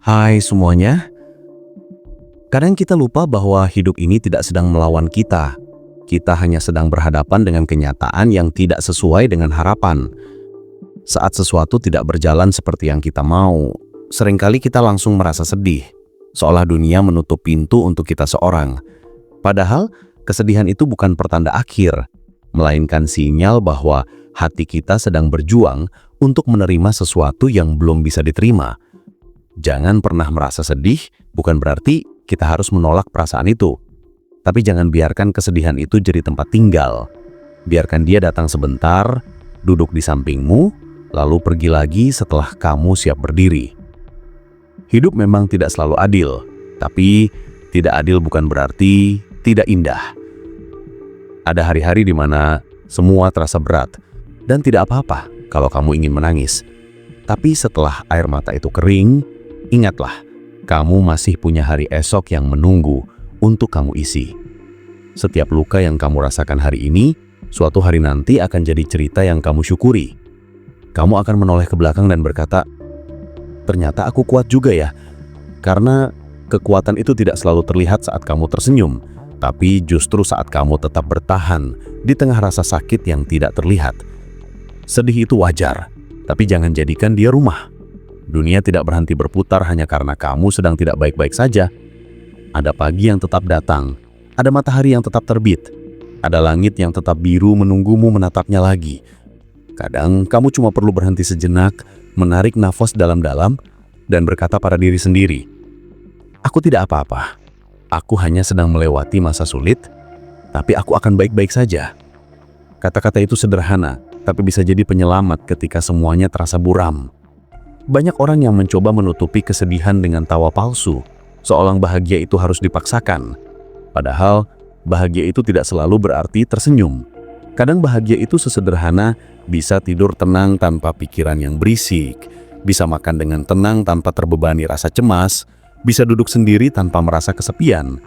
Hai semuanya, kadang kita lupa bahwa hidup ini tidak sedang melawan kita. Kita hanya sedang berhadapan dengan kenyataan yang tidak sesuai dengan harapan. Saat sesuatu tidak berjalan seperti yang kita mau, seringkali kita langsung merasa sedih, seolah dunia menutup pintu untuk kita seorang. Padahal, kesedihan itu bukan pertanda akhir, melainkan sinyal bahwa hati kita sedang berjuang untuk menerima sesuatu yang belum bisa diterima. Jangan pernah merasa sedih, bukan berarti kita harus menolak perasaan itu. Tapi jangan biarkan kesedihan itu jadi tempat tinggal. Biarkan dia datang sebentar, duduk di sampingmu, lalu pergi lagi setelah kamu siap berdiri. Hidup memang tidak selalu adil, tapi tidak adil bukan berarti tidak indah. Ada hari-hari di mana semua terasa berat, dan tidak apa-apa kalau kamu ingin menangis. Tapi setelah air mata itu kering, ingatlah, kamu masih punya hari esok yang menunggu untuk kamu isi. Setiap luka yang kamu rasakan hari ini, suatu hari nanti akan jadi cerita yang kamu syukuri. Kamu akan menoleh ke belakang dan berkata, ternyata aku kuat juga ya. Karena kekuatan itu tidak selalu terlihat saat kamu tersenyum, tapi justru saat kamu tetap bertahan di tengah rasa sakit yang tidak terlihat. Sedih itu wajar, tapi jangan jadikan dia rumah. Dunia tidak berhenti berputar hanya karena kamu sedang tidak baik-baik saja. Ada pagi yang tetap datang, ada matahari yang tetap terbit, ada langit yang tetap biru menunggumu menatapnya lagi. Kadang kamu cuma perlu berhenti sejenak, menarik nafas dalam-dalam, dan berkata pada diri sendiri, aku tidak apa-apa, aku hanya sedang melewati masa sulit, tapi aku akan baik-baik saja. Kata-kata itu sederhana, tapi bisa jadi penyelamat ketika semuanya terasa buram. Banyak orang yang mencoba menutupi kesedihan dengan tawa palsu, seolah bahagia itu harus dipaksakan. Padahal, bahagia itu tidak selalu berarti tersenyum. Kadang bahagia itu sesederhana, bisa tidur tenang tanpa pikiran yang berisik, bisa makan dengan tenang tanpa terbebani rasa cemas, bisa duduk sendiri tanpa merasa kesepian.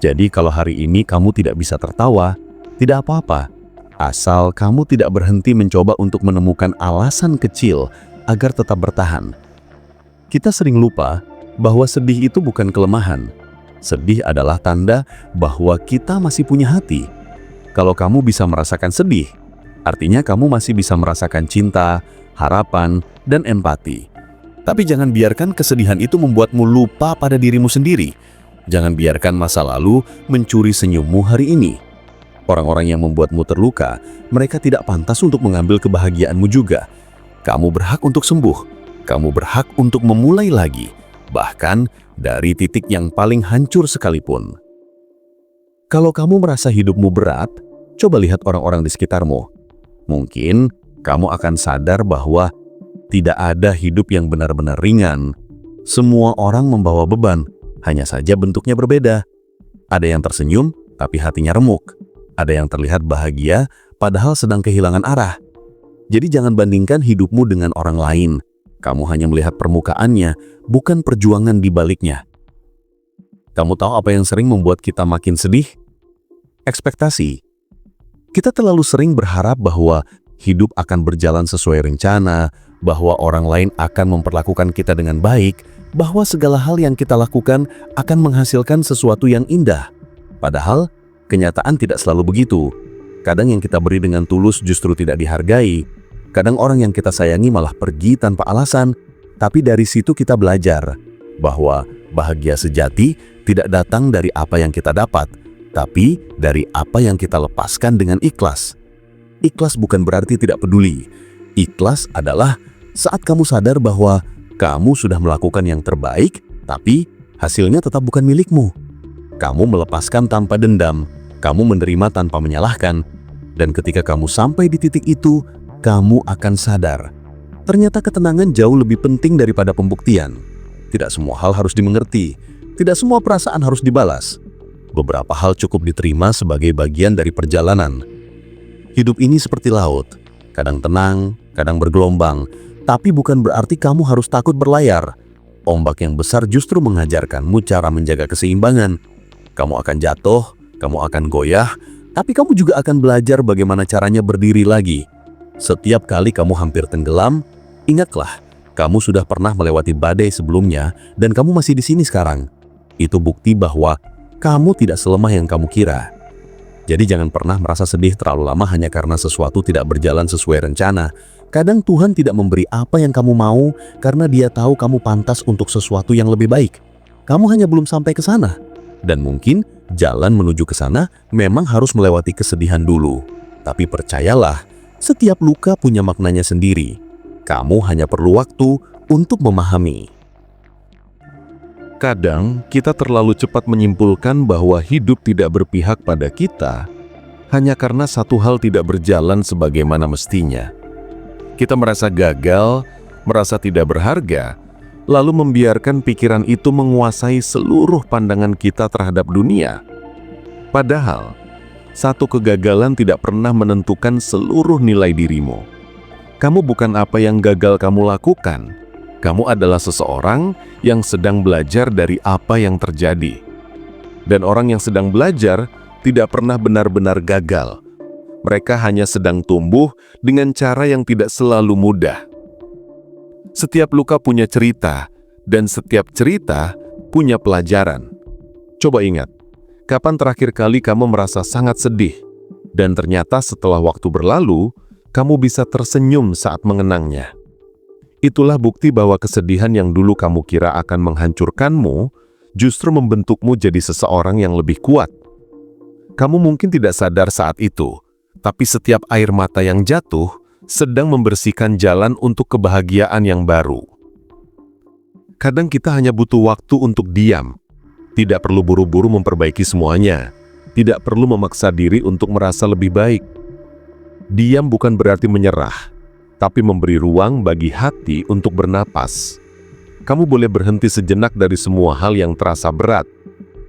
Jadi kalau hari ini kamu tidak bisa tertawa, tidak apa-apa. Asal kamu tidak berhenti mencoba untuk menemukan alasan kecil agar tetap bertahan. Kita sering lupa bahwa sedih itu bukan kelemahan. Sedih adalah tanda bahwa kita masih punya hati. Kalau kamu bisa merasakan sedih, artinya kamu masih bisa merasakan cinta, harapan, dan empati. Tapi jangan biarkan kesedihan itu membuatmu lupa pada dirimu sendiri. Jangan biarkan masa lalu mencuri senyummu hari ini. Orang-orang yang membuatmu terluka, mereka tidak pantas untuk mengambil kebahagiaanmu juga. Kamu berhak untuk sembuh, kamu berhak untuk memulai lagi, bahkan dari titik yang paling hancur sekalipun. Kalau kamu merasa hidupmu berat, coba lihat orang-orang di sekitarmu. Mungkin kamu akan sadar bahwa tidak ada hidup yang benar-benar ringan. Semua orang membawa beban, hanya saja bentuknya berbeda. Ada yang tersenyum, tapi hatinya remuk. Ada yang terlihat bahagia, padahal sedang kehilangan arah. Jadi jangan bandingkan hidupmu dengan orang lain. Kamu hanya melihat permukaannya, bukan perjuangan di baliknya. Kamu tahu apa yang sering membuat kita makin sedih? Ekspektasi. Kita terlalu sering berharap bahwa hidup akan berjalan sesuai rencana, bahwa orang lain akan memperlakukan kita dengan baik, bahwa segala hal yang kita lakukan akan menghasilkan sesuatu yang indah. Padahal, kenyataan tidak selalu begitu. Kadang yang kita beri dengan tulus justru tidak dihargai. Kadang orang yang kita sayangi malah pergi tanpa alasan, tapi dari situ kita belajar bahwa bahagia sejati tidak datang dari apa yang kita dapat, tapi dari apa yang kita lepaskan dengan ikhlas. Ikhlas bukan berarti tidak peduli. Ikhlas adalah saat kamu sadar bahwa kamu sudah melakukan yang terbaik, tapi hasilnya tetap bukan milikmu. Kamu melepaskan tanpa dendam, kamu menerima tanpa menyalahkan, dan ketika kamu sampai di titik itu, kamu akan sadar, ternyata ketenangan jauh lebih penting daripada pembuktian. Tidak semua hal harus dimengerti, tidak semua perasaan harus dibalas. Beberapa hal cukup diterima sebagai bagian dari perjalanan. Hidup ini seperti laut, kadang tenang, kadang bergelombang, tapi bukan berarti kamu harus takut berlayar. Ombak yang besar justru mengajarkanmu cara menjaga keseimbangan. Kamu akan jatuh, kamu akan goyah, tapi kamu juga akan belajar bagaimana caranya berdiri lagi. Setiap kali kamu hampir tenggelam, ingatlah Kamu sudah pernah melewati badai sebelumnya dan kamu masih di sini sekarang. Itu bukti bahwa kamu tidak selemah yang kamu kira. Jadi jangan pernah merasa sedih terlalu lama hanya karena sesuatu tidak berjalan sesuai rencana. Kadang Tuhan tidak memberi apa yang kamu mau karena Dia tahu kamu pantas untuk sesuatu yang lebih baik. Kamu hanya belum sampai ke sana. Dan mungkin jalan menuju ke sana memang harus melewati kesedihan dulu. Tapi percayalah, setiap luka punya maknanya sendiri. Kamu hanya perlu waktu untuk memahami. Kadang kita terlalu cepat menyimpulkan bahwa hidup tidak berpihak pada kita hanya karena satu hal tidak berjalan sebagaimana mestinya. Kita merasa gagal, merasa tidak berharga, lalu membiarkan pikiran itu menguasai seluruh pandangan kita terhadap dunia. Padahal, satu kegagalan tidak pernah menentukan seluruh nilai dirimu. Kamu bukan apa yang gagal kamu lakukan. Kamu adalah seseorang yang sedang belajar dari apa yang terjadi. Dan orang yang sedang belajar tidak pernah benar-benar gagal. Mereka hanya sedang tumbuh dengan cara yang tidak selalu mudah. Setiap luka punya cerita, dan setiap cerita punya pelajaran. Coba ingat, kapan terakhir kali kamu merasa sangat sedih? Dan ternyata setelah waktu berlalu, kamu bisa tersenyum saat mengenangnya. Itulah bukti bahwa kesedihan yang dulu kamu kira akan menghancurkanmu, justru membentukmu jadi seseorang yang lebih kuat. Kamu mungkin tidak sadar saat itu, tapi setiap air mata yang jatuh sedang membersihkan jalan untuk kebahagiaan yang baru. Kadang kita hanya butuh waktu untuk diam. Tidak perlu buru-buru memperbaiki semuanya. Tidak perlu memaksa diri untuk merasa lebih baik. Diam bukan berarti menyerah, tapi memberi ruang bagi hati untuk bernapas. Kamu boleh berhenti sejenak dari semua hal yang terasa berat.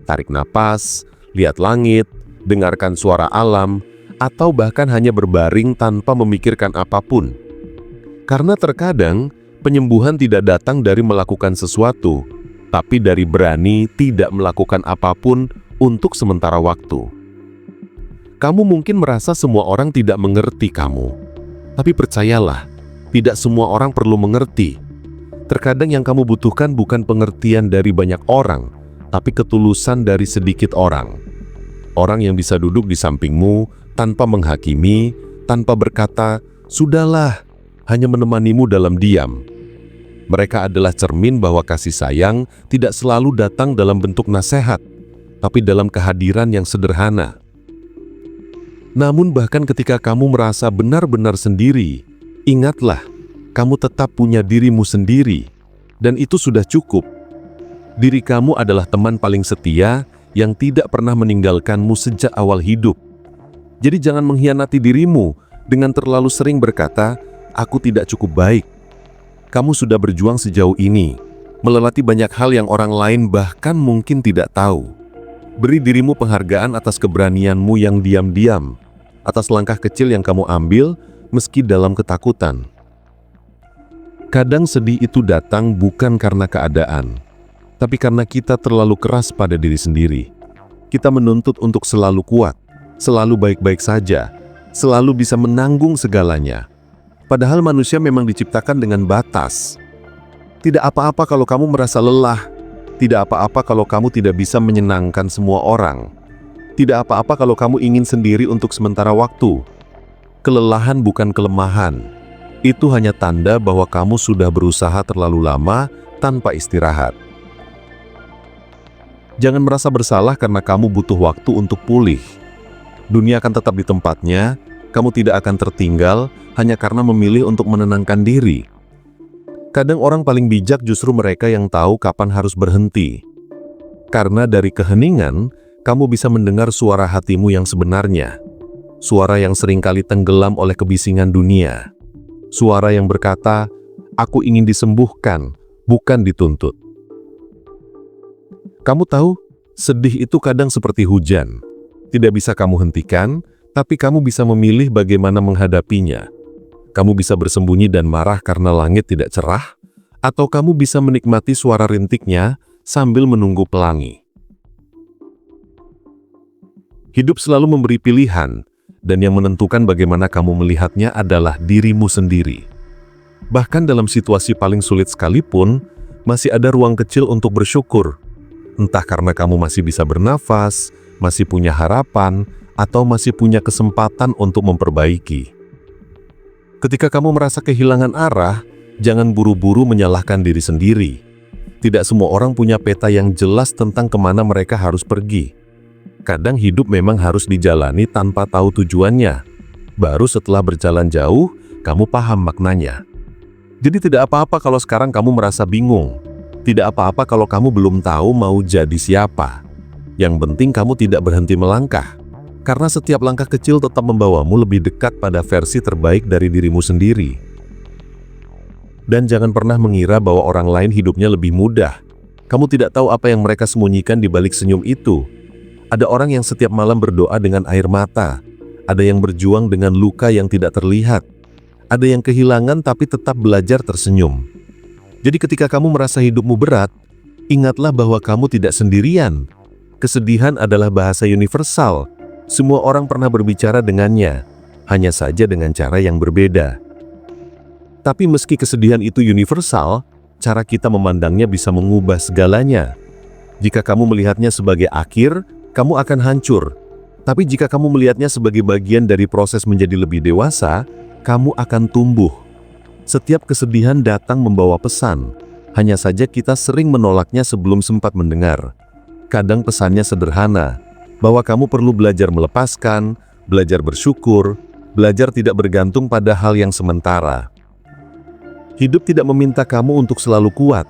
Tarik napas, lihat langit, dengarkan suara alam, atau bahkan hanya berbaring tanpa memikirkan apapun. Karena terkadang, penyembuhan tidak datang dari melakukan sesuatu, tapi dari berani tidak melakukan apapun untuk sementara waktu. Kamu mungkin merasa semua orang tidak mengerti kamu. Tapi percayalah, tidak semua orang perlu mengerti. Terkadang yang kamu butuhkan bukan pengertian dari banyak orang, tapi ketulusan dari sedikit orang. Orang yang bisa duduk di sampingmu tanpa menghakimi, tanpa berkata, "Sudahlah," hanya menemanimu dalam diam. Mereka adalah cermin bahwa kasih sayang tidak selalu datang dalam bentuk nasihat, tapi dalam kehadiran yang sederhana. Namun bahkan ketika kamu merasa benar-benar sendiri, ingatlah, kamu tetap punya dirimu sendiri, dan itu sudah cukup. Diri kamu adalah teman paling setia yang tidak pernah meninggalkanmu sejak awal hidup. Jadi jangan mengkhianati dirimu dengan terlalu sering berkata, "Aku tidak cukup baik." Kamu sudah berjuang sejauh ini, melewati banyak hal yang orang lain bahkan mungkin tidak tahu. Beri dirimu penghargaan atas keberanianmu yang diam-diam, atas langkah kecil yang kamu ambil meski dalam ketakutan. Kadang sedih itu datang bukan karena keadaan, tapi karena kita terlalu keras pada diri sendiri. Kita menuntut untuk selalu kuat, selalu baik-baik saja, selalu bisa menanggung segalanya. Padahal manusia memang diciptakan dengan batas. Tidak apa-apa kalau kamu merasa lelah. Tidak apa-apa kalau kamu tidak bisa menyenangkan semua orang. Tidak apa-apa kalau kamu ingin sendiri untuk sementara waktu. Kelelahan bukan kelemahan. Itu hanya tanda bahwa kamu sudah berusaha terlalu lama tanpa istirahat. Jangan merasa bersalah karena kamu butuh waktu untuk pulih. Dunia akan tetap di tempatnya, kamu tidak akan tertinggal hanya karena memilih untuk menenangkan diri. Kadang orang paling bijak justru mereka yang tahu kapan harus berhenti. Karena dari keheningan, kamu bisa mendengar suara hatimu yang sebenarnya. Suara yang seringkali tenggelam oleh kebisingan dunia. Suara yang berkata, "Aku ingin disembuhkan, bukan dituntut." Kamu tahu, sedih itu kadang seperti hujan. Tidak bisa kamu hentikan, tapi kamu bisa memilih bagaimana menghadapinya. Kamu bisa bersembunyi dan marah karena langit tidak cerah, atau kamu bisa menikmati suara rintiknya sambil menunggu pelangi. Hidup selalu memberi pilihan, dan yang menentukan bagaimana kamu melihatnya adalah dirimu sendiri. Bahkan dalam situasi paling sulit sekalipun, masih ada ruang kecil untuk bersyukur. Entah karena kamu masih bisa bernafas, masih punya harapan, atau masih punya kesempatan untuk memperbaiki. Ketika kamu merasa kehilangan arah, jangan buru-buru menyalahkan diri sendiri. Tidak semua orang punya peta yang jelas tentang kemana mereka harus pergi. Kadang hidup memang harus dijalani tanpa tahu tujuannya. Baru setelah berjalan jauh, kamu paham maknanya. Jadi tidak apa-apa kalau sekarang kamu merasa bingung. Tidak apa-apa kalau kamu belum tahu mau jadi siapa. Yang penting kamu tidak berhenti melangkah. Karena setiap langkah kecil tetap membawamu lebih dekat pada versi terbaik dari dirimu sendiri. Dan jangan pernah mengira bahwa orang lain hidupnya lebih mudah. Kamu tidak tahu apa yang mereka sembunyikan di balik senyum itu. Ada orang yang setiap malam berdoa dengan air mata. Ada yang berjuang dengan luka yang tidak terlihat. Ada yang kehilangan tapi tetap belajar tersenyum. Jadi ketika kamu merasa hidupmu berat, ingatlah bahwa kamu tidak sendirian. Kesedihan adalah bahasa universal. Semua orang pernah berbicara dengannya, hanya saja dengan cara yang berbeda. Tapi meski kesedihan itu universal, cara kita memandangnya bisa mengubah segalanya. Jika kamu melihatnya sebagai akhir, kamu akan hancur. Tapi jika kamu melihatnya sebagai bagian dari proses menjadi lebih dewasa, kamu akan tumbuh. Setiap kesedihan datang membawa pesan, hanya saja kita sering menolaknya sebelum sempat mendengar. Kadang pesannya sederhana, bahwa kamu perlu belajar melepaskan, belajar bersyukur, belajar tidak bergantung pada hal yang sementara. Hidup tidak meminta kamu untuk selalu kuat.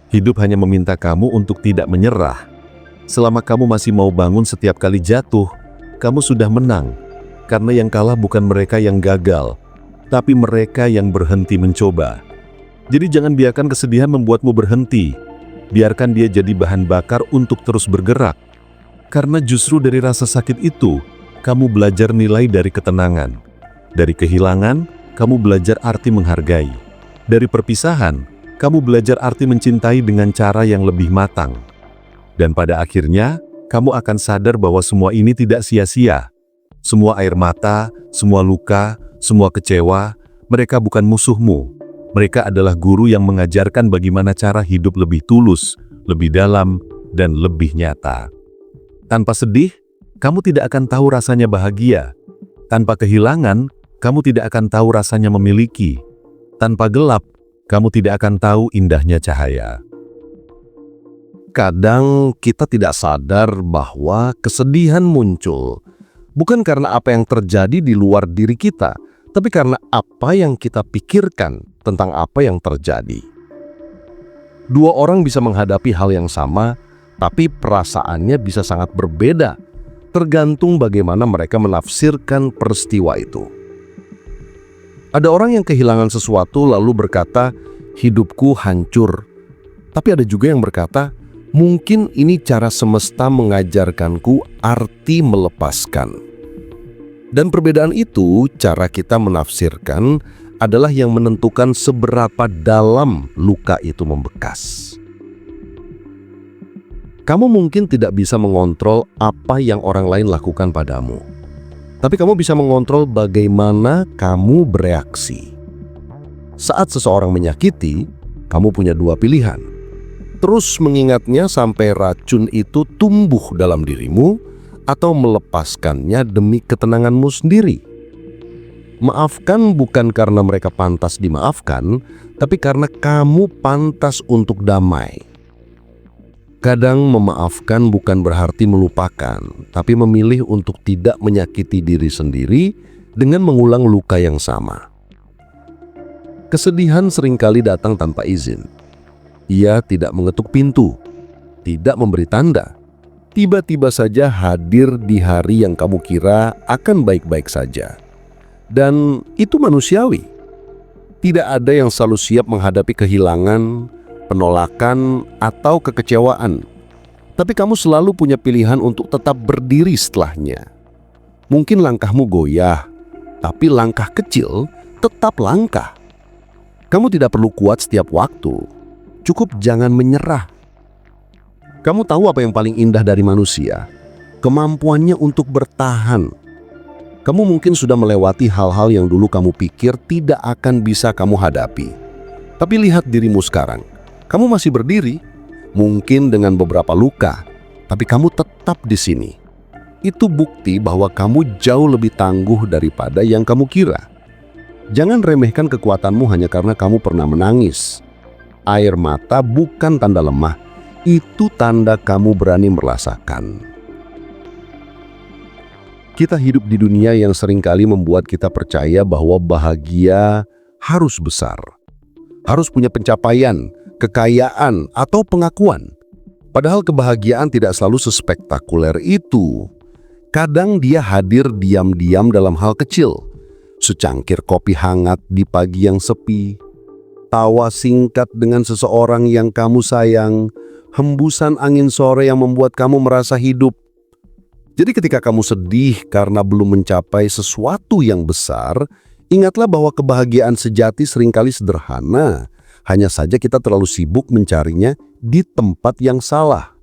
Hidup hanya meminta kamu untuk tidak menyerah. Selama kamu masih mau bangun setiap kali jatuh, kamu sudah menang. Karena yang kalah bukan mereka yang gagal, tapi mereka yang berhenti mencoba. Jadi jangan biarkan kesedihan membuatmu berhenti. Biarkan dia jadi bahan bakar untuk terus bergerak. Karena justru dari rasa sakit itu, kamu belajar nilai dari ketenangan. Dari kehilangan, kamu belajar arti menghargai. Dari perpisahan, kamu belajar arti mencintai dengan cara yang lebih matang. Dan pada akhirnya, kamu akan sadar bahwa semua ini tidak sia-sia. Semua air mata, semua luka, semua kecewa, mereka bukan musuhmu. Mereka adalah guru yang mengajarkan bagaimana cara hidup lebih tulus, lebih dalam, dan lebih nyata. Tanpa sedih, kamu tidak akan tahu rasanya bahagia. Tanpa kehilangan, kamu tidak akan tahu rasanya memiliki. Tanpa gelap, kamu tidak akan tahu indahnya cahaya. Kadang kita tidak sadar bahwa kesedihan muncul bukan karena apa yang terjadi di luar diri kita, tapi karena apa yang kita pikirkan tentang apa yang terjadi. Dua orang bisa menghadapi hal yang sama, tapi perasaannya bisa sangat berbeda, tergantung bagaimana mereka menafsirkan peristiwa itu. Ada orang yang kehilangan sesuatu lalu berkata, hidupku hancur. Tapi ada juga yang berkata, mungkin ini cara semesta mengajarkanku arti melepaskan. Dan perbedaan itu, cara kita menafsirkan, adalah yang menentukan seberapa dalam luka itu membekas. Kamu mungkin tidak bisa mengontrol apa yang orang lain lakukan padamu. Tapi kamu bisa mengontrol bagaimana kamu bereaksi. Saat seseorang menyakiti, kamu punya dua pilihan. Terus mengingatnya sampai racun itu tumbuh dalam dirimu, atau melepaskannya demi ketenanganmu sendiri. Maafkan bukan karena mereka pantas dimaafkan, tapi karena kamu pantas untuk damai. Kadang memaafkan bukan berarti melupakan, tapi memilih untuk tidak menyakiti diri sendiri dengan mengulang luka yang sama. Kesedihan seringkali datang tanpa izin. Ia tidak mengetuk pintu, tidak memberi tanda. Tiba-tiba saja hadir di hari yang kamu kira akan baik-baik saja. Dan itu manusiawi. Tidak ada yang selalu siap menghadapi kehilangan, penolakan, atau kekecewaan. Tapi kamu selalu punya pilihan untuk tetap berdiri setelahnya. Mungkin langkahmu goyah, tapi langkah kecil tetap langkah. Kamu tidak perlu kuat setiap waktu. Cukup jangan menyerah. Kamu tahu apa yang paling indah dari manusia? Kemampuannya untuk bertahan. Kamu mungkin sudah melewati hal-hal yang dulu kamu pikir tidak akan bisa kamu hadapi. Tapi lihat dirimu sekarang. Kamu masih berdiri, mungkin dengan beberapa luka, tapi kamu tetap di sini. Itu bukti bahwa kamu jauh lebih tangguh daripada yang kamu kira. Jangan remehkan kekuatanmu hanya karena kamu pernah menangis. Air mata bukan tanda lemah, itu tanda kamu berani merasakan. Kita hidup di dunia yang seringkali membuat kita percaya bahwa bahagia harus besar. Harus punya pencapaian, kekayaan, atau pengakuan. Padahal kebahagiaan tidak selalu sespektakuler itu. Kadang dia hadir diam-diam dalam hal kecil. Secangkir kopi hangat di pagi yang sepi, tawa singkat dengan seseorang yang kamu sayang, hembusan angin sore yang membuat kamu merasa hidup. Jadi ketika kamu sedih karena belum mencapai sesuatu yang besar, ingatlah bahwa kebahagiaan sejati seringkali sederhana. Hanya saja kita terlalu sibuk mencarinya di tempat yang salah.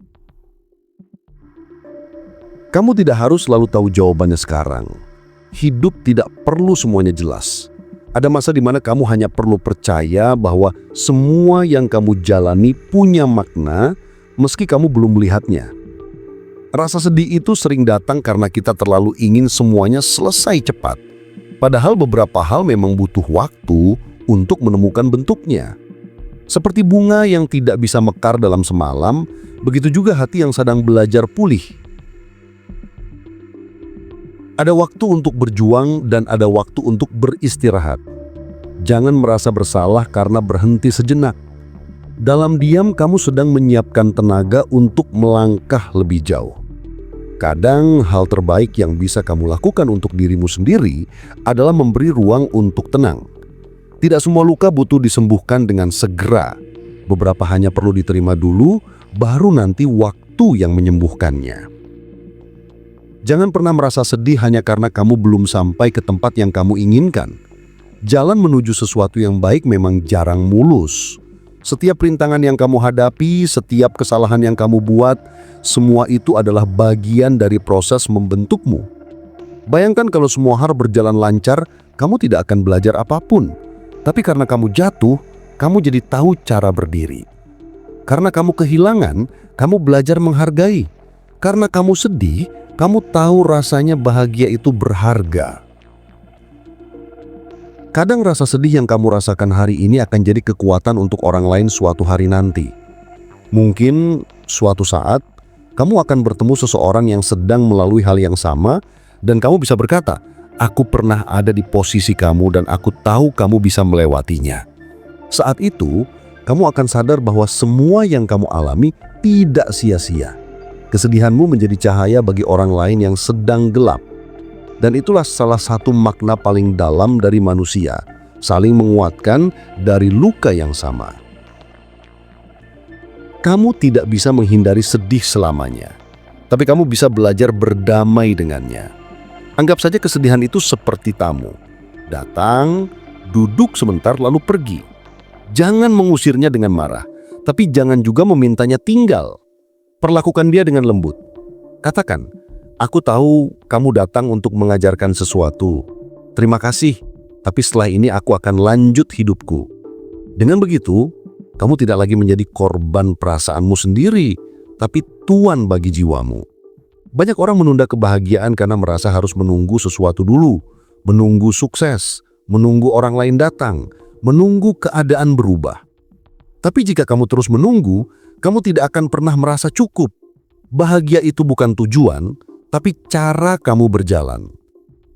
Kamu tidak harus selalu tahu jawabannya sekarang. Hidup tidak perlu semuanya jelas. Ada masa di mana kamu hanya perlu percaya bahwa semua yang kamu jalani punya makna meski kamu belum melihatnya. Rasa sedih itu sering datang karena kita terlalu ingin semuanya selesai cepat. Padahal beberapa hal memang butuh waktu untuk menemukan bentuknya. Seperti bunga yang tidak bisa mekar dalam semalam, begitu juga hati yang sedang belajar pulih. Ada waktu untuk berjuang dan ada waktu untuk beristirahat. Jangan merasa bersalah karena berhenti sejenak. Dalam diam kamu sedang menyiapkan tenaga untuk melangkah lebih jauh. Kadang hal terbaik yang bisa kamu lakukan untuk dirimu sendiri adalah memberi ruang untuk tenang. Tidak semua luka butuh disembuhkan dengan segera. Beberapa hanya perlu diterima dulu, baru nanti waktu yang menyembuhkannya. Jangan pernah merasa sedih hanya karena kamu belum sampai ke tempat yang kamu inginkan. Jalan menuju sesuatu yang baik memang jarang mulus. Setiap rintangan yang kamu hadapi, setiap kesalahan yang kamu buat, semua itu adalah bagian dari proses membentukmu. Bayangkan kalau semua hal berjalan lancar, kamu tidak akan belajar apapun. Tapi karena kamu jatuh, kamu jadi tahu cara berdiri. Karena kamu kehilangan, kamu belajar menghargai. Karena kamu sedih, kamu tahu rasanya bahagia itu berharga. Kadang rasa sedih yang kamu rasakan hari ini akan jadi kekuatan untuk orang lain suatu hari nanti. Mungkin suatu saat, kamu akan bertemu seseorang yang sedang melalui hal yang sama, dan kamu bisa berkata, "Aku pernah ada di posisi kamu dan aku tahu kamu bisa melewatinya." Saat itu, kamu akan sadar bahwa semua yang kamu alami tidak sia-sia. Kesedihanmu menjadi cahaya bagi orang lain yang sedang gelap. Dan itulah salah satu makna paling dalam dari manusia, saling menguatkan dari luka yang sama. Kamu tidak bisa menghindari sedih selamanya, tapi kamu bisa belajar berdamai dengannya. Anggap saja kesedihan itu seperti tamu. Datang, duduk sebentar lalu pergi. Jangan mengusirnya dengan marah, tapi jangan juga memintanya tinggal. Perlakukan dia dengan lembut. Katakan, "Aku tahu kamu datang untuk mengajarkan sesuatu. Terima kasih, tapi setelah ini aku akan lanjut hidupku." Dengan begitu, kamu tidak lagi menjadi korban perasaanmu sendiri, tapi tuan bagi jiwamu. Banyak orang menunda kebahagiaan karena merasa harus menunggu sesuatu dulu, menunggu sukses, menunggu orang lain datang, menunggu keadaan berubah. Tapi jika kamu terus menunggu, kamu tidak akan pernah merasa cukup. Bahagia itu bukan tujuan, tapi cara kamu berjalan.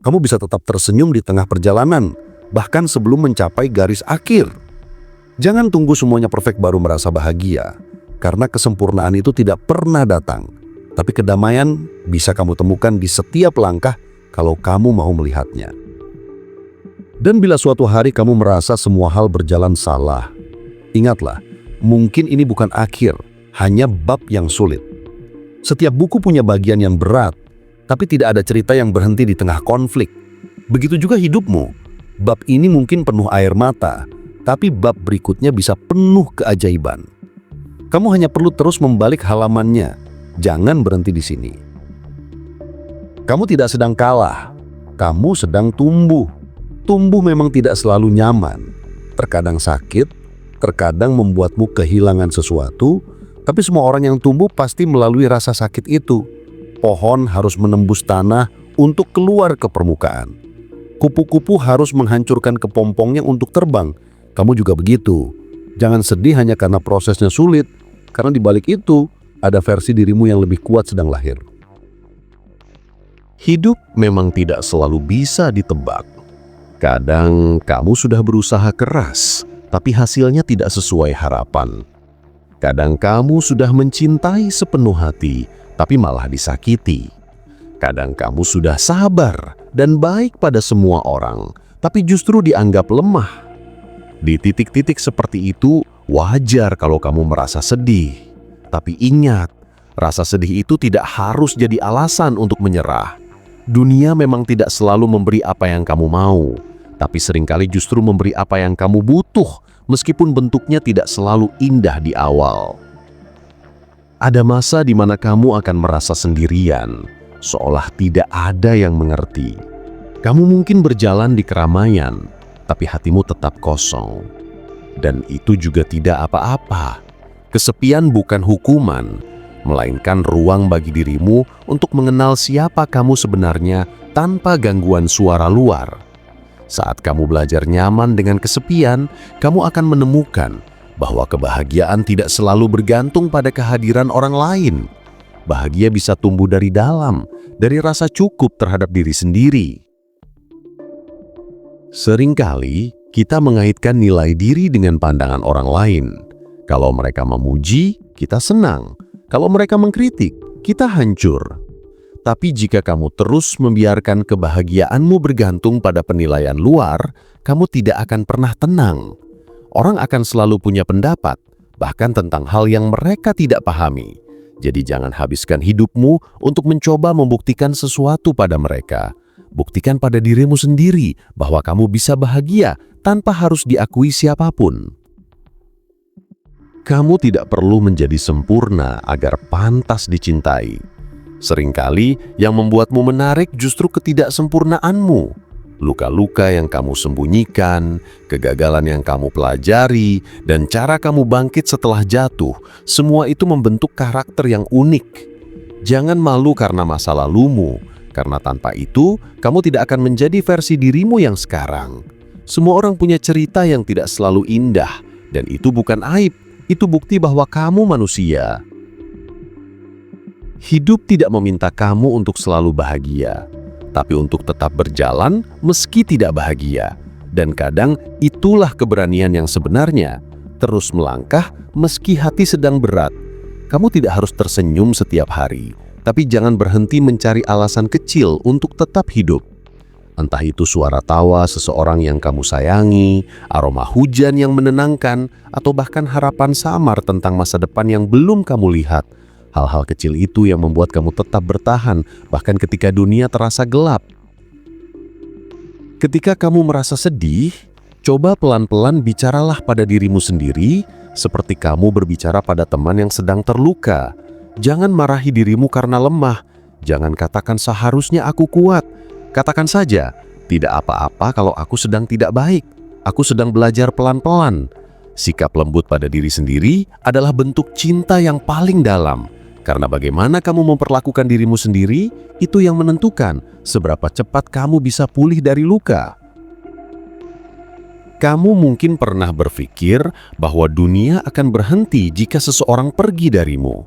Kamu bisa tetap tersenyum di tengah perjalanan, bahkan sebelum mencapai garis akhir. Jangan tunggu semuanya perfect baru merasa bahagia, karena kesempurnaan itu tidak pernah datang. Tapi kedamaian bisa kamu temukan di setiap langkah kalau kamu mau melihatnya. Dan bila suatu hari kamu merasa semua hal berjalan salah, ingatlah, mungkin ini bukan akhir, hanya bab yang sulit. Setiap buku punya bagian yang berat, tapi tidak ada cerita yang berhenti di tengah konflik. Begitu juga hidupmu. Bab ini mungkin penuh air mata, tapi bab berikutnya bisa penuh keajaiban. Kamu hanya perlu terus membalik halamannya. Jangan berhenti di sini. Kamu tidak sedang kalah, kamu sedang tumbuh. Tumbuh memang tidak selalu nyaman. Terkadang sakit, terkadang membuatmu kehilangan sesuatu, tapi semua orang yang tumbuh pasti melalui rasa sakit itu. Pohon harus menembus tanah untuk keluar ke permukaan. Kupu-kupu harus menghancurkan kepompongnya untuk terbang. Kamu juga begitu. Jangan sedih hanya karena prosesnya sulit, karena di balik itu ada versi dirimu yang lebih kuat sedang lahir. Hidup memang tidak selalu bisa ditebak. Kadang kamu sudah berusaha keras, tapi hasilnya tidak sesuai harapan. Kadang kamu sudah mencintai sepenuh hati, tapi malah disakiti. Kadang kamu sudah sabar dan baik pada semua orang, tapi justru dianggap lemah. Di titik-titik seperti itu, wajar kalau kamu merasa sedih. Tapi ingat, rasa sedih itu tidak harus jadi alasan untuk menyerah. Dunia memang tidak selalu memberi apa yang kamu mau, tapi seringkali justru memberi apa yang kamu butuh, meskipun bentuknya tidak selalu indah di awal. Ada masa di mana kamu akan merasa sendirian, seolah tidak ada yang mengerti. Kamu mungkin berjalan di keramaian, tapi hatimu tetap kosong. Dan itu juga tidak apa-apa. Kesepian bukan hukuman, melainkan ruang bagi dirimu untuk mengenal siapa kamu sebenarnya tanpa gangguan suara luar. Saat kamu belajar nyaman dengan kesepian, kamu akan menemukan bahwa kebahagiaan tidak selalu bergantung pada kehadiran orang lain. Bahagia bisa tumbuh dari dalam, dari rasa cukup terhadap diri sendiri. Seringkali kita mengaitkan nilai diri dengan pandangan orang lain. Kalau mereka memuji, kita senang. Kalau mereka mengkritik, kita hancur. Tapi jika kamu terus membiarkan kebahagiaanmu bergantung pada penilaian luar, kamu tidak akan pernah tenang. Orang akan selalu punya pendapat, bahkan tentang hal yang mereka tidak pahami. Jadi jangan habiskan hidupmu untuk mencoba membuktikan sesuatu pada mereka. Buktikan pada dirimu sendiri bahwa kamu bisa bahagia tanpa harus diakui siapapun. Kamu tidak perlu menjadi sempurna agar pantas dicintai. Seringkali yang membuatmu menarik justru ketidaksempurnaanmu. Luka-luka yang kamu sembunyikan, kegagalan yang kamu pelajari, dan cara kamu bangkit setelah jatuh, semua itu membentuk karakter yang unik. Jangan malu karena masa lalumu, karena tanpa itu, kamu tidak akan menjadi versi dirimu yang sekarang. Semua orang punya cerita yang tidak selalu indah, dan itu bukan aib, itu bukti bahwa kamu manusia. Hidup tidak meminta kamu untuk selalu bahagia, tapi untuk tetap berjalan meski tidak bahagia. Dan kadang itulah keberanian yang sebenarnya, terus melangkah meski hati sedang berat. Kamu tidak harus tersenyum setiap hari, tapi jangan berhenti mencari alasan kecil untuk tetap hidup. Entah itu suara tawa seseorang yang kamu sayangi, aroma hujan yang menenangkan, atau bahkan harapan samar tentang masa depan yang belum kamu lihat. Hal-hal kecil itu yang membuat kamu tetap bertahan, bahkan ketika dunia terasa gelap. Ketika kamu merasa sedih, coba pelan-pelan bicaralah pada dirimu sendiri, seperti kamu berbicara pada teman yang sedang terluka. Jangan marahi dirimu karena lemah. Jangan katakan seharusnya aku kuat. Katakan saja, tidak apa-apa kalau aku sedang tidak baik. Aku sedang belajar pelan-pelan. Sikap lembut pada diri sendiri adalah bentuk cinta yang paling dalam. Karena bagaimana kamu memperlakukan dirimu sendiri, itu yang menentukan seberapa cepat kamu bisa pulih dari luka. Kamu mungkin pernah berpikir bahwa dunia akan berhenti jika seseorang pergi darimu.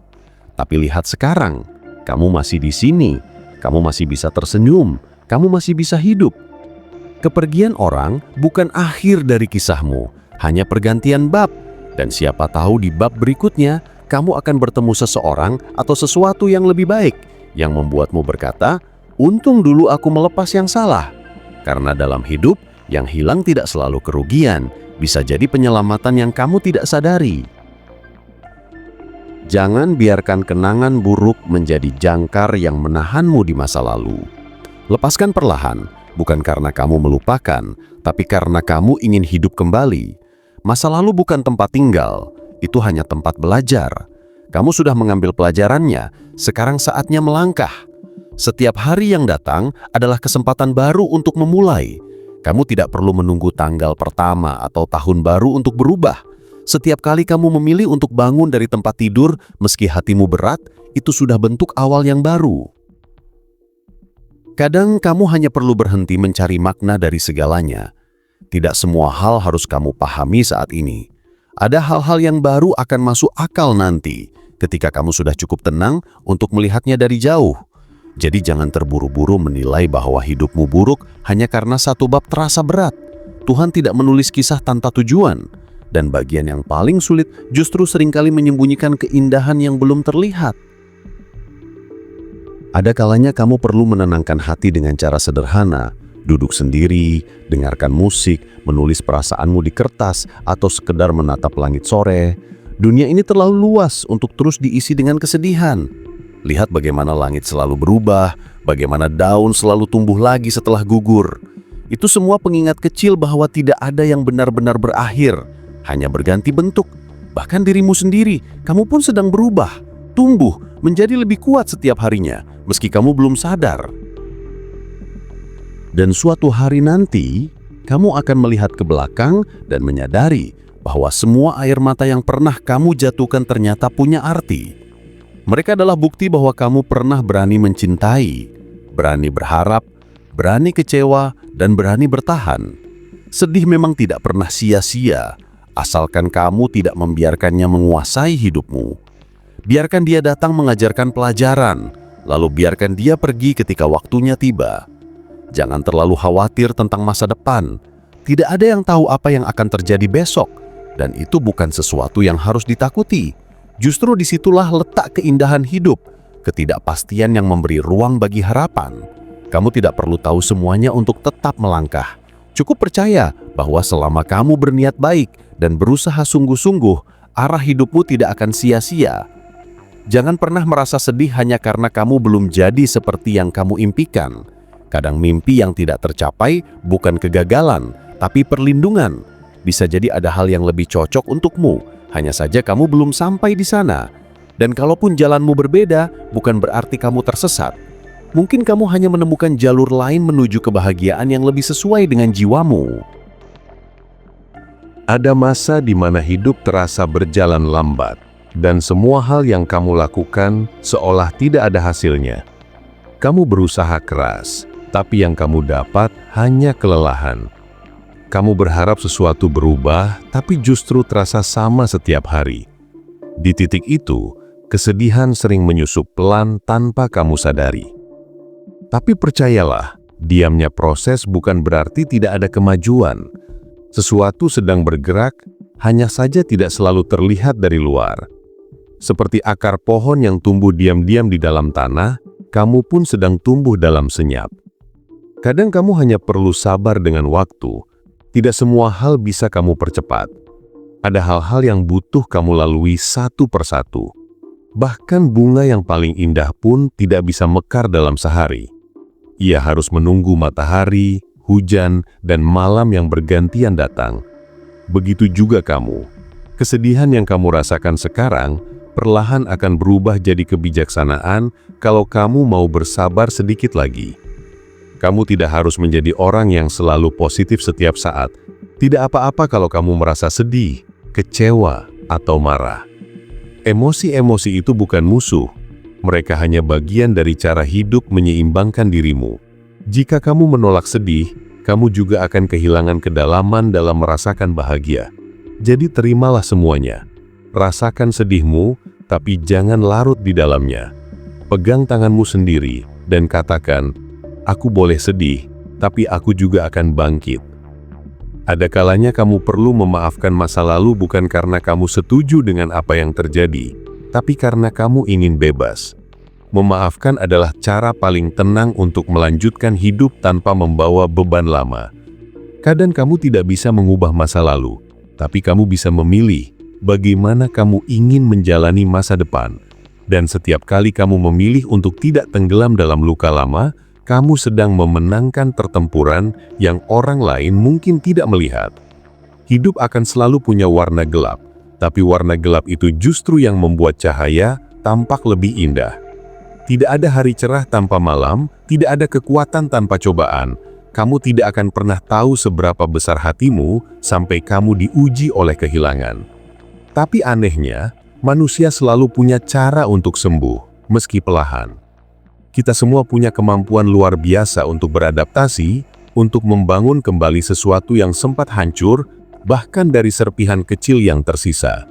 Tapi lihat sekarang, kamu masih di sini, kamu masih bisa tersenyum, kamu masih bisa hidup. Kepergian orang bukan akhir dari kisahmu, hanya pergantian bab. Dan siapa tahu di bab berikutnya, kamu akan bertemu seseorang atau sesuatu yang lebih baik, yang membuatmu berkata, untung dulu aku melepas yang salah. Karena dalam hidup, yang hilang tidak selalu kerugian, bisa jadi penyelamatan yang kamu tidak sadari. Jangan biarkan kenangan buruk menjadi jangkar yang menahanmu di masa lalu. Lepaskan perlahan, bukan karena kamu melupakan, tapi karena kamu ingin hidup kembali. Masa lalu bukan tempat tinggal, itu hanya tempat belajar. Kamu sudah mengambil pelajarannya, sekarang saatnya melangkah. Setiap hari yang datang adalah kesempatan baru untuk memulai. Kamu tidak perlu menunggu tanggal pertama atau tahun baru untuk berubah. Setiap kali kamu memilih untuk bangun dari tempat tidur meski hatimu berat, itu sudah bentuk awal yang baru. Kadang kamu hanya perlu berhenti mencari makna dari segalanya. Tidak semua hal harus kamu pahami saat ini. Ada hal-hal yang baru akan masuk akal nanti, ketika kamu sudah cukup tenang untuk melihatnya dari jauh. Jadi jangan terburu-buru menilai bahwa hidupmu buruk hanya karena satu bab terasa berat. Tuhan tidak menulis kisah tanpa tujuan. Dan bagian yang paling sulit justru seringkali menyembunyikan keindahan yang belum terlihat. Ada kalanya kamu perlu menenangkan hati dengan cara sederhana. Duduk sendiri, dengarkan musik, menulis perasaanmu di kertas, atau sekedar menatap langit sore. Dunia ini terlalu luas untuk terus diisi dengan kesedihan. Lihat bagaimana langit selalu berubah, bagaimana daun selalu tumbuh lagi setelah gugur. Itu semua pengingat kecil bahwa tidak ada yang benar-benar berakhir, hanya berganti bentuk. Bahkan dirimu sendiri, kamu pun sedang berubah, tumbuh, menjadi lebih kuat setiap harinya, meski kamu belum sadar. Dan suatu hari nanti, kamu akan melihat ke belakang dan menyadari bahwa semua air mata yang pernah kamu jatuhkan ternyata punya arti. Mereka adalah bukti bahwa kamu pernah berani mencintai, berani berharap, berani kecewa, dan berani bertahan. Sedih memang tidak pernah sia-sia, asalkan kamu tidak membiarkannya menguasai hidupmu. Biarkan dia datang mengajarkan pelajaran, lalu biarkan dia pergi ketika waktunya tiba. Jangan terlalu khawatir tentang masa depan. Tidak ada yang tahu apa yang akan terjadi besok, dan itu bukan sesuatu yang harus ditakuti. Justru disitulah letak keindahan hidup, ketidakpastian yang memberi ruang bagi harapan. Kamu tidak perlu tahu semuanya untuk tetap melangkah. Cukup percaya bahwa selama kamu berniat baik dan berusaha sungguh-sungguh, arah hidupmu tidak akan sia-sia. Jangan pernah merasa sedih hanya karena kamu belum jadi seperti yang kamu impikan. Kadang mimpi yang tidak tercapai bukan kegagalan, tapi perlindungan. Bisa jadi ada hal yang lebih cocok untukmu, hanya saja kamu belum sampai di sana. Dan kalaupun jalanmu berbeda, bukan berarti kamu tersesat. Mungkin kamu hanya menemukan jalur lain menuju kebahagiaan yang lebih sesuai dengan jiwamu. Ada masa di mana hidup terasa berjalan lambat, dan semua hal yang kamu lakukan seolah tidak ada hasilnya. Kamu berusaha keras, tapi yang kamu dapat hanya kelelahan. Kamu berharap sesuatu berubah, tapi justru terasa sama setiap hari. Di titik itu, kesedihan sering menyusup pelan tanpa kamu sadari. Tapi percayalah, diamnya proses bukan berarti tidak ada kemajuan. Sesuatu sedang bergerak, hanya saja tidak selalu terlihat dari luar. Seperti akar pohon yang tumbuh diam-diam di dalam tanah, kamu pun sedang tumbuh dalam senyap. Kadang kamu hanya perlu sabar dengan waktu. Tidak semua hal bisa kamu percepat. Ada hal-hal yang butuh kamu lalui satu persatu. Bahkan bunga yang paling indah pun tidak bisa mekar dalam sehari. Ia harus menunggu matahari, hujan, dan malam yang bergantian datang. Begitu juga kamu. Kesedihan yang kamu rasakan sekarang perlahan akan berubah jadi kebijaksanaan kalau kamu mau bersabar sedikit lagi. Kamu tidak harus menjadi orang yang selalu positif setiap saat. Tidak apa-apa kalau kamu merasa sedih, kecewa, atau marah. Emosi-emosi itu bukan musuh. Mereka hanya bagian dari cara hidup menyeimbangkan dirimu. Jika kamu menolak sedih, kamu juga akan kehilangan kedalaman dalam merasakan bahagia. Jadi terimalah semuanya. Rasakan sedihmu, tapi jangan larut di dalamnya. Pegang tanganmu sendiri dan katakan, "Aku boleh sedih, tapi aku juga akan bangkit." Ada kalanya kamu perlu memaafkan masa lalu bukan karena kamu setuju dengan apa yang terjadi, tapi karena kamu ingin bebas. Memaafkan adalah cara paling tenang untuk melanjutkan hidup tanpa membawa beban lama. Kadang kamu tidak bisa mengubah masa lalu, tapi kamu bisa memilih bagaimana kamu ingin menjalani masa depan. Dan setiap kali kamu memilih untuk tidak tenggelam dalam luka lama, kamu sedang memenangkan pertempuran yang orang lain mungkin tidak melihat. Hidup akan selalu punya warna gelap, tapi warna gelap itu justru yang membuat cahaya tampak lebih indah. Tidak ada hari cerah tanpa malam, tidak ada kekuatan tanpa cobaan. Kamu tidak akan pernah tahu seberapa besar hatimu sampai kamu diuji oleh kehilangan. Tapi anehnya, manusia selalu punya cara untuk sembuh, meski perlahan. Kita semua punya kemampuan luar biasa untuk beradaptasi, untuk membangun kembali sesuatu yang sempat hancur, bahkan dari serpihan kecil yang tersisa.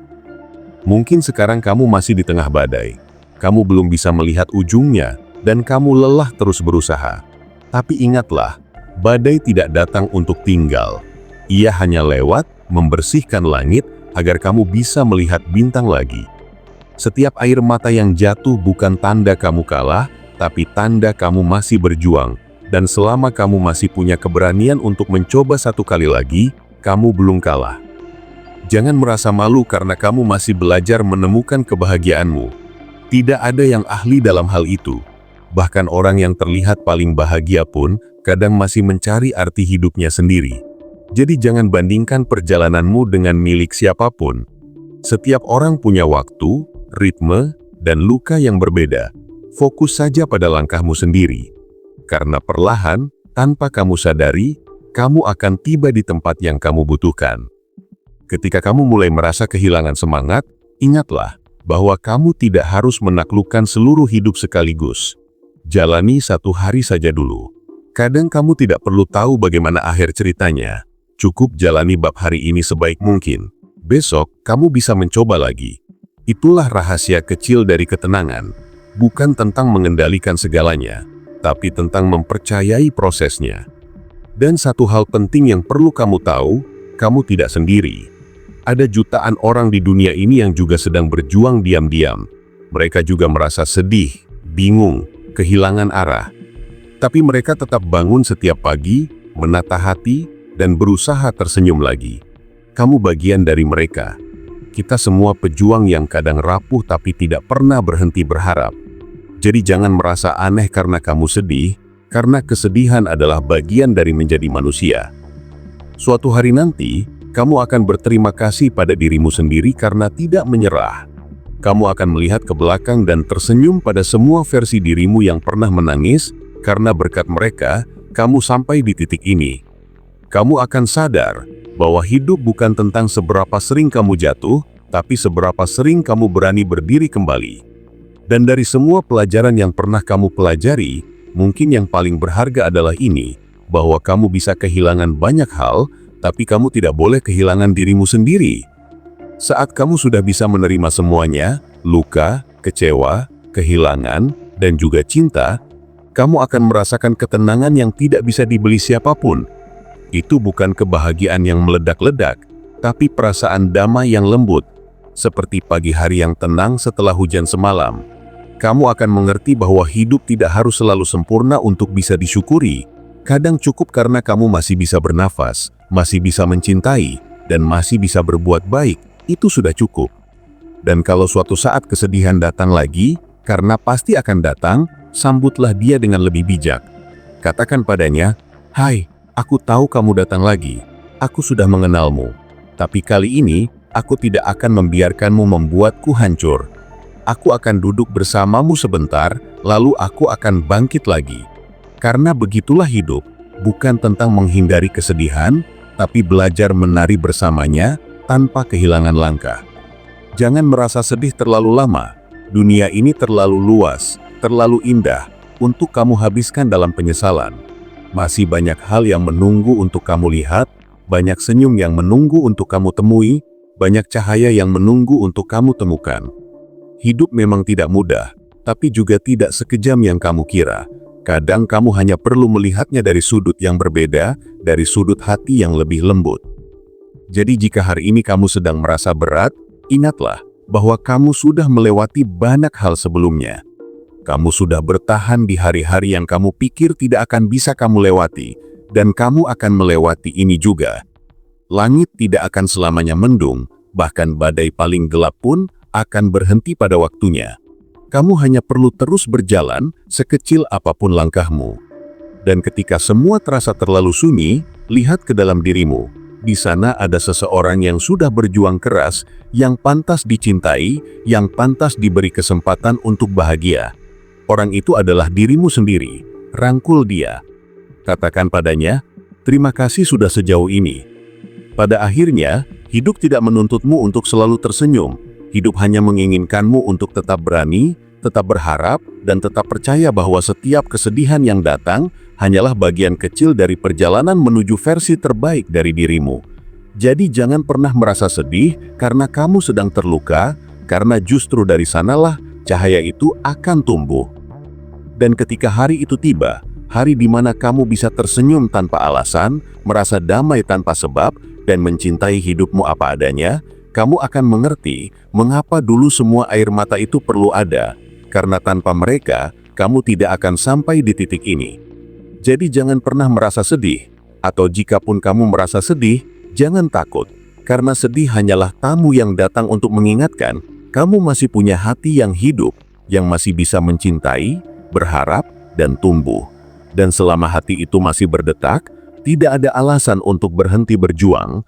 Mungkin sekarang kamu masih di tengah badai. Kamu belum bisa melihat ujungnya, dan kamu lelah terus berusaha. Tapi ingatlah, badai tidak datang untuk tinggal. Ia hanya lewat, membersihkan langit, agar kamu bisa melihat bintang lagi. Setiap air mata yang jatuh bukan tanda kamu kalah, tapi tanda kamu masih berjuang. Dan selama kamu masih punya keberanian untuk mencoba satu kali lagi, kamu belum kalah. Jangan merasa malu karena kamu masih belajar menemukan kebahagiaanmu. Tidak ada yang ahli dalam hal itu. Bahkan orang yang terlihat paling bahagia pun kadang masih mencari arti hidupnya sendiri. Jadi jangan bandingkan perjalananmu dengan milik siapapun. Setiap orang punya waktu, ritme, dan luka yang berbeda. Fokus saja pada langkahmu sendiri. Karena perlahan, tanpa kamu sadari, kamu akan tiba di tempat yang kamu butuhkan. Ketika kamu mulai merasa kehilangan semangat, ingatlah bahwa kamu tidak harus menaklukkan seluruh hidup sekaligus. Jalani satu hari saja dulu. Kadang kamu tidak perlu tahu bagaimana akhir ceritanya. Cukup jalani bab hari ini sebaik mungkin. Besok, kamu bisa mencoba lagi. Itulah rahasia kecil dari ketenangan. Bukan tentang mengendalikan segalanya, tapi tentang mempercayai prosesnya. Dan satu hal penting yang perlu kamu tahu, kamu tidak sendiri. Ada jutaan orang di dunia ini yang juga sedang berjuang diam-diam. Mereka juga merasa sedih, bingung, kehilangan arah. Tapi mereka tetap bangun setiap pagi, menata hati, dan berusaha tersenyum lagi. Kamu bagian dari mereka. Kita semua pejuang yang kadang rapuh tapi tidak pernah berhenti berharap. Jadi jangan merasa aneh karena kamu sedih, karena kesedihan adalah bagian dari menjadi manusia. Suatu hari nanti, kamu akan berterima kasih pada dirimu sendiri karena tidak menyerah. Kamu akan melihat ke belakang dan tersenyum pada semua versi dirimu yang pernah menangis, karena berkat mereka, kamu sampai di titik ini. Kamu akan sadar bahwa hidup bukan tentang seberapa sering kamu jatuh, tapi seberapa sering kamu berani berdiri kembali. Dan dari semua pelajaran yang pernah kamu pelajari, mungkin yang paling berharga adalah ini, bahwa kamu bisa kehilangan banyak hal, tapi kamu tidak boleh kehilangan dirimu sendiri. Saat kamu sudah bisa menerima semuanya, luka, kecewa, kehilangan, dan juga cinta, kamu akan merasakan ketenangan yang tidak bisa dibeli siapapun. Itu bukan kebahagiaan yang meledak-ledak, tapi perasaan damai yang lembut, seperti pagi hari yang tenang setelah hujan semalam. Kamu akan mengerti bahwa hidup tidak harus selalu sempurna untuk bisa disyukuri. Kadang cukup karena kamu masih bisa bernafas, masih bisa mencintai, dan masih bisa berbuat baik. Itu sudah cukup. Dan kalau suatu saat kesedihan datang lagi, karena pasti akan datang, sambutlah dia dengan lebih bijak. Katakan padanya, "Hai, aku tahu kamu datang lagi. Aku sudah mengenalmu. Tapi kali ini, aku tidak akan membiarkanmu membuatku hancur. Aku akan duduk bersamamu sebentar, lalu aku akan bangkit lagi." Karena begitulah hidup, bukan tentang menghindari kesedihan, tapi belajar menari bersamanya tanpa kehilangan langkah. Jangan merasa sedih terlalu lama. Dunia ini terlalu luas, terlalu indah untuk kamu habiskan dalam penyesalan. Masih banyak hal yang menunggu untuk kamu lihat, banyak senyum yang menunggu untuk kamu temui, banyak cahaya yang menunggu untuk kamu temukan. Hidup memang tidak mudah, tapi juga tidak sekejam yang kamu kira. Kadang kamu hanya perlu melihatnya dari sudut yang berbeda, dari sudut hati yang lebih lembut. Jadi jika hari ini kamu sedang merasa berat, ingatlah bahwa kamu sudah melewati banyak hal sebelumnya. Kamu sudah bertahan di hari-hari yang kamu pikir tidak akan bisa kamu lewati, dan kamu akan melewati ini juga. Langit tidak akan selamanya mendung, bahkan badai paling gelap pun akan berhenti pada waktunya. Kamu hanya perlu terus berjalan, sekecil apapun langkahmu. Dan ketika semua terasa terlalu sunyi, lihat ke dalam dirimu. Di sana ada seseorang yang sudah berjuang keras, yang pantas dicintai, yang pantas diberi kesempatan untuk bahagia. Orang itu adalah dirimu sendiri. Rangkul dia. Katakan padanya, "Terima kasih sudah sejauh ini." Pada akhirnya, Hidup tidak menuntutmu untuk selalu tersenyum. Hidup hanya menginginkanmu untuk tetap berani, tetap berharap, dan tetap percaya bahwa setiap kesedihan yang datang hanyalah bagian kecil dari perjalanan menuju versi terbaik dari dirimu. Jadi jangan pernah merasa sedih karena kamu sedang terluka, karena justru dari sanalah cahaya itu akan tumbuh. Dan ketika hari itu tiba, hari di mana kamu bisa tersenyum tanpa alasan, merasa damai tanpa sebab, dan mencintai hidupmu apa adanya, kamu akan mengerti mengapa dulu semua air mata itu perlu ada, karena tanpa mereka, kamu tidak akan sampai di titik ini. Jadi jangan pernah merasa sedih, atau jikapun kamu merasa sedih, jangan takut, karena sedih hanyalah tamu yang datang untuk mengingatkan, kamu masih punya hati yang hidup, yang masih bisa mencintai, berharap, dan tumbuh. Dan selama hati itu masih berdetak, tidak ada alasan untuk berhenti berjuang,